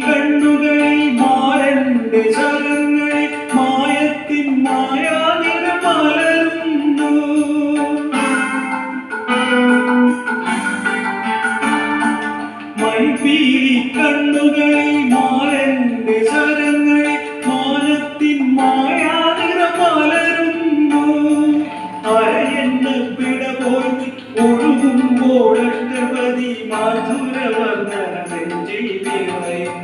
കണ്ണുകളിൽ മാറന്റെ ശരങ്ങളിൽ മായത്തിൻ മായാനിറ മലരുന്നു. മൈപ്പീലി കണ്ണുകളിൽ മാറന്റെ ശരങ്ങളിൽ മാനത്തിൻ മായാനിറ മലരുന്നു. അരയെന്ന് പിടപോയി ഒഴുകുമ്പോൾ അഷ്ടപതി മധുരവർദ്ധന നെഞ്ചിൽ നിറയുന്നു.